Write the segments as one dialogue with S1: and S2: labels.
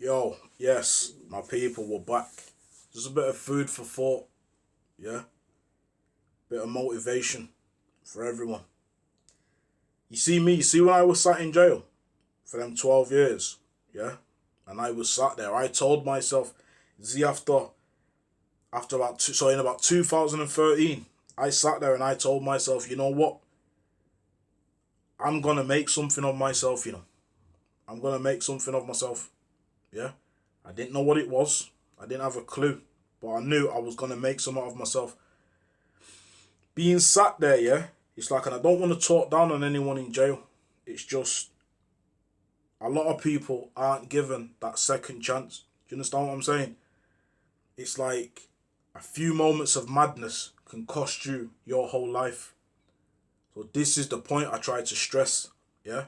S1: Yo, yes, my people, were back. Just a bit of food for thought, yeah? Bit of motivation for everyone. You see me, you see when I was sat in jail for them 12 years, yeah? And I was sat there, I told myself, see, after in about 2013, I sat there and I told myself, you know what? I'm gonna make something of myself. I'm gonna make something of myself, yeah? I didn't know what it was. I didn't have a clue. But I knew I was going to make something of myself. Being sat there, yeah, it's like, and I don't want to talk down on anyone in jail. It's just, a lot of people aren't given that second chance. Do you understand what I'm saying? It's like, a few moments of madness can cost you your whole life. So this is the point I try to stress, yeah?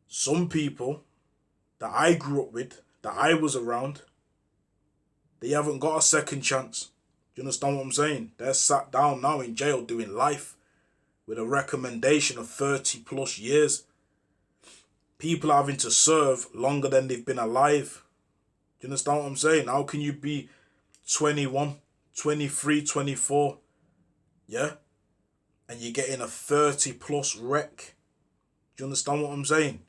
S1: Some people that I grew up with, that I was around, they haven't got a second chance. Do you understand what I'm saying? They're sat down now in jail doing life with a recommendation of 30 plus years. People are having to serve longer than they've been alive. Do you understand what I'm saying? How can you be 21, 23, 24, yeah? And you're getting a 30 plus rec. Do you understand what I'm saying?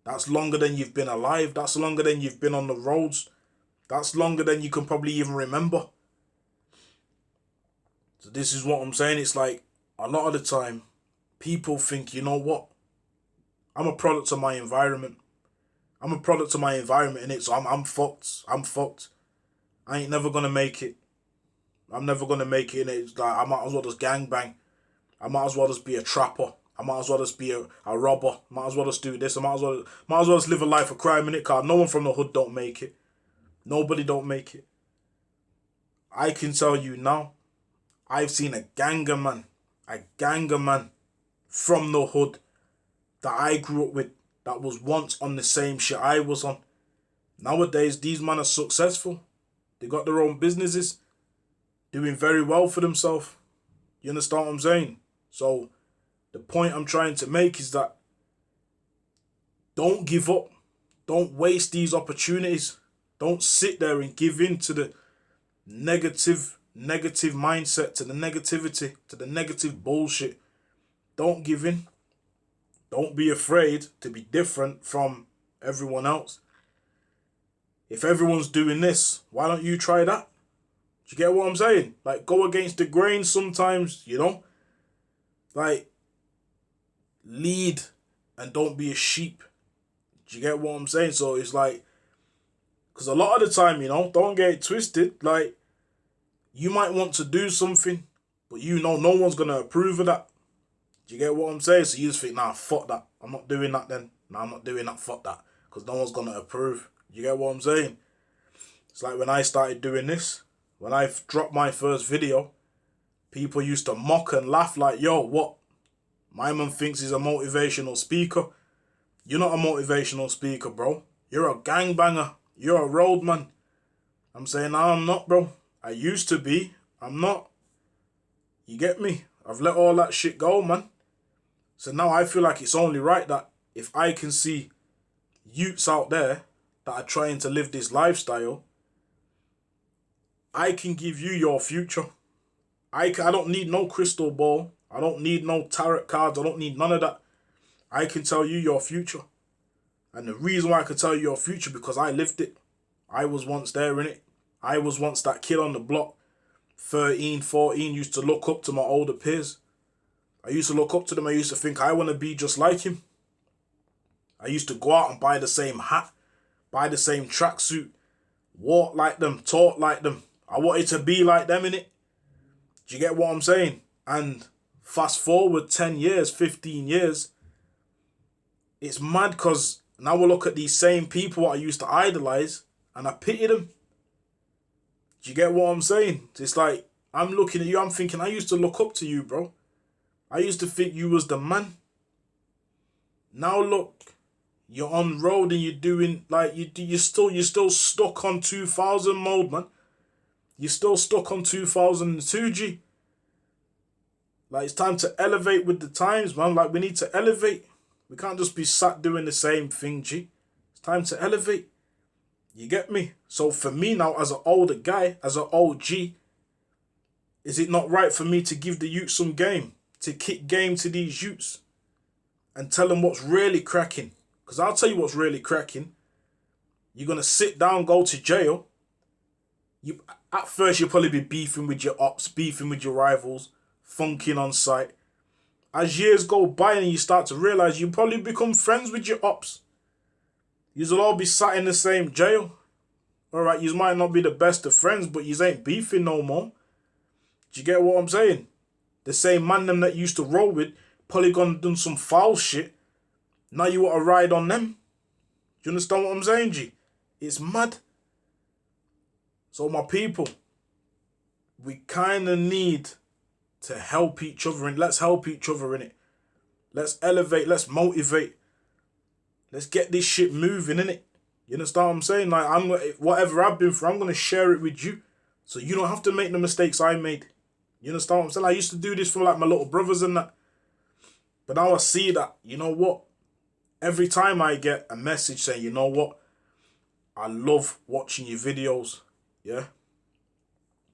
S1: That's longer than you've been alive. That's longer than you've been on the roads. That's longer than you can probably even remember. So this is what I'm saying. It's like, a lot of the time, people think, you know what? I'm a product of my environment. I'm a product of my environment, innit? So I'm fucked. I'm fucked. I ain't never gonna make it. I'm never gonna make it, innit? It's like, I might as well just gangbang. I might as well just be a trapper. I might as well just be a robber. Might as well just do this. I might as well just live a life of crime, innit? Cause no one from the hood don't make it. Nobody don't make it. I can tell you now, I've seen a ganger man from the hood that I grew up with that was once on the same shit I was on. Nowadays, these men are successful. They got their own businesses, doing very well for themselves. You understand what I'm saying? So, the point I'm trying to make is that don't give up. Don't waste these opportunities. Don't sit there and give in to the negative mindset, to the negativity, to the negative bullshit. Don't give in. Don't be afraid to be different from everyone else. If everyone's doing this, why don't you try that? Do you get what I'm saying? Like, go against the grain sometimes, Like, lead and don't be a sheep. Do you get what I'm saying? So it's like, because a lot of the time, don't get it twisted. Like, you might want to do something, but no one's going to approve of that. Do you get what I'm saying? So you just think, nah, fuck that. I'm not doing that then. Nah, I'm not doing that, fuck that. Because no one's going to approve. You get what I'm saying? It's like when I started doing this, when I dropped my first video, people used to mock and laugh like, yo, what? My man thinks he's a motivational speaker. You're not a motivational speaker, bro. You're a gangbanger. You're a roadman. I'm saying, no, I'm not, bro. I used to be. I'm not. You get me? I've let all that shit go, man. So now I feel like it's only right that if I can see youths out there that are trying to live this lifestyle, I can give you your future. I don't need no crystal ball. I don't need no tarot cards. I don't need none of that. I can tell you your future. And the reason why I can tell you your future, because I lived it. I was once there, innit? I was once that kid on the block, 13, 14, used to look up to my older peers. I used to look up to them. I used to think I want to be just like him. I used to go out and buy the same hat, buy the same tracksuit, walk like them, talk like them. I wanted to be like them, innit? Do you get what I'm saying? And fast forward 10 years, 15 years, it's mad because now we look at these same people I used to idolize and I pity them. Do you get what I'm saying? It's like, I'm looking at you, I'm thinking, I used to look up to you, bro. I used to think you was the man. Now look, you're on road and you're doing, like, you're still stuck on 2000 mode, man. You're still stuck on 2002, G. Like, it's time to elevate with the times, man. Like, we need to elevate. We can't just be sat doing the same thing, G. It's time to elevate. You get me? So for me now, as an older guy, as an OG, is it not right for me to give the youth some game? To kick game to these youths? And tell them what's really cracking? Because I'll tell you what's really cracking. You're going to sit down, go to jail. At first, you'll probably be beefing with your ops, beefing with your rivals, funking on sight. As years go by and you start to realise, you probably become friends with your ops. You'll all be sat in the same jail. Alright, you might not be the best of friends, but you ain't beefing no more. Do you get what I'm saying? The same man them that you used to roll with, probably gone done some foul shit. Now you want to ride on them. Do you understand what I'm saying, G? It's mad. So my people, we kind of need to help each other, and let's help each other in it. Let's elevate, let's motivate. Let's get this shit moving, innit? You understand what I'm saying? Like, whatever I've been through, I'm going to share it with you. So you don't have to make the mistakes I made. You understand what I'm saying? I used to do this for like my little brothers and that. But now I see that, you know what? Every time I get a message saying, you know what? I love watching your videos. Yeah?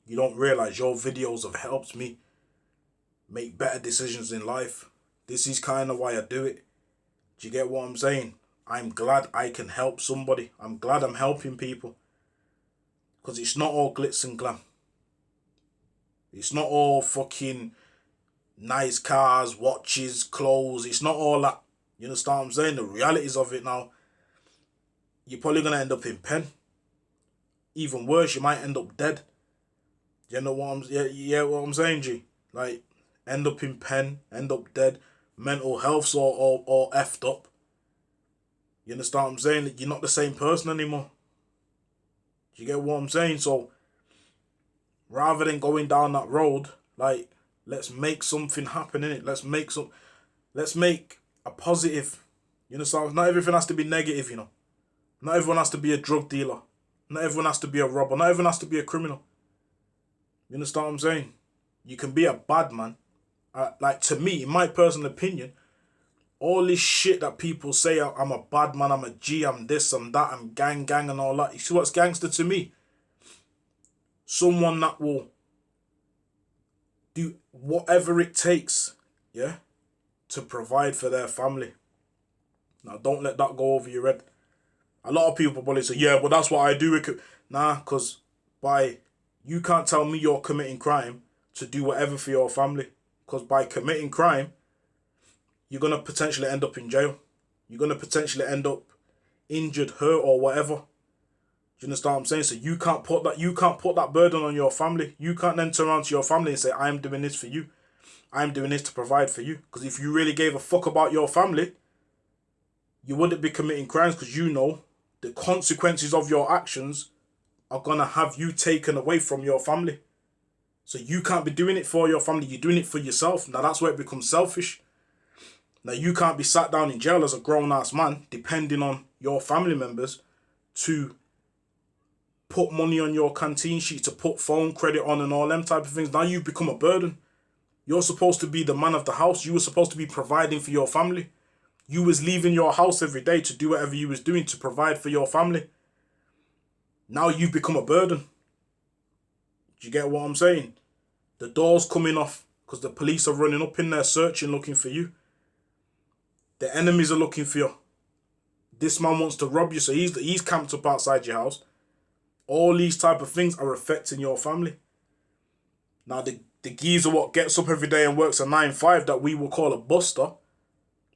S1: You don't realise your videos have helped me make better decisions in life. This is kind of why I do it. Do you get what I'm saying? I'm glad I can help somebody. I'm glad I'm helping people. Because it's not all glitz and glam. It's not all fucking nice cars, watches, clothes. It's not all that. You understand what I'm saying? The realities of it now, you're probably going to end up in pen. Even worse, you might end up dead. You know what what I'm saying, G? Like, end up in pen, end up dead. Mental health's all effed up. You understand what I'm saying? You're not the same person anymore. Do you get what I'm saying? So, rather than going down that road, like, let's make something happen, innit? Let's make a positive. You understand? Not everything has to be negative, you know. Not everyone has to be a drug dealer. Not everyone has to be a robber. Not everyone has to be a criminal. You understand what I'm saying? You can be a bad man. Like, to me, in my personal opinion, all this shit that people say, I'm a bad man, I'm a G, I'm this, I'm that, I'm gang and all that. You see what's gangster to me? Someone that will do whatever it takes, yeah, to provide for their family. Now, don't let that go over your head. A lot of people probably say, yeah, but that's what I do. Nah, because you can't tell me you're committing crime to do whatever for your family. Because by committing crime, you're going to potentially end up in jail. You're going to potentially end up injured, hurt, or whatever. Do you understand what I'm saying? So you can't put that burden on your family. You can't then turn around to your family and say, I'm doing this for you. I'm doing this to provide for you. Because if you really gave a fuck about your family, you wouldn't be committing crimes, because you know the consequences of your actions are going to have you taken away from your family. So you can't be doing it for your family. You're doing it for yourself. Now that's where it becomes selfish. Now you can't be sat down in jail as a grown-ass man depending on your family members to put money on your canteen sheet, to put phone credit on and all them type of things. Now you've become a burden. You're supposed to be the man of the house. You were supposed to be providing for your family. You was leaving your house every day to do whatever you was doing to provide for your family. Now you've become a burden. Do you get what I'm saying? The door's coming off because the police are running up in there searching, looking for you. The enemies are looking for you. This man wants to rob you, so he's camped up outside your house. All these type of things are affecting your family. Now, the geezer what gets up every day and works a 9-5 that we will call a buster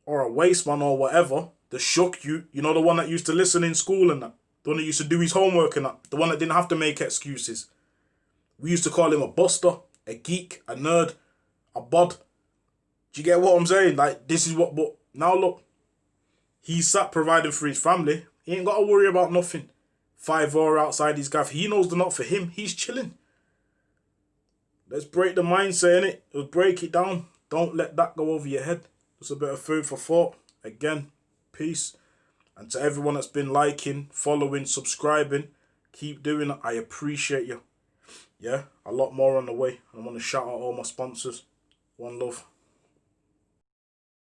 S1: or a waste man or whatever, the shuck you know, the one that used to listen in school and that, the one that used to do his homework and that, the one that didn't have to make excuses. We used to call him a buster, a geek, a nerd, a bod. Do you get what I'm saying? Like, this is what, but now look, he's sat providing for his family. He ain't got to worry about nothing. 5-4 outside his gaff. He knows they're not for him. He's chilling. Let's break the mindset, innit? Let's break it down. Don't let that go over your head. Just a bit of food for thought. Again, peace. And to everyone that's been liking, following, subscribing, keep doing it. I appreciate you. Yeah, a lot more on the way. I want to shout out all my sponsors. One love.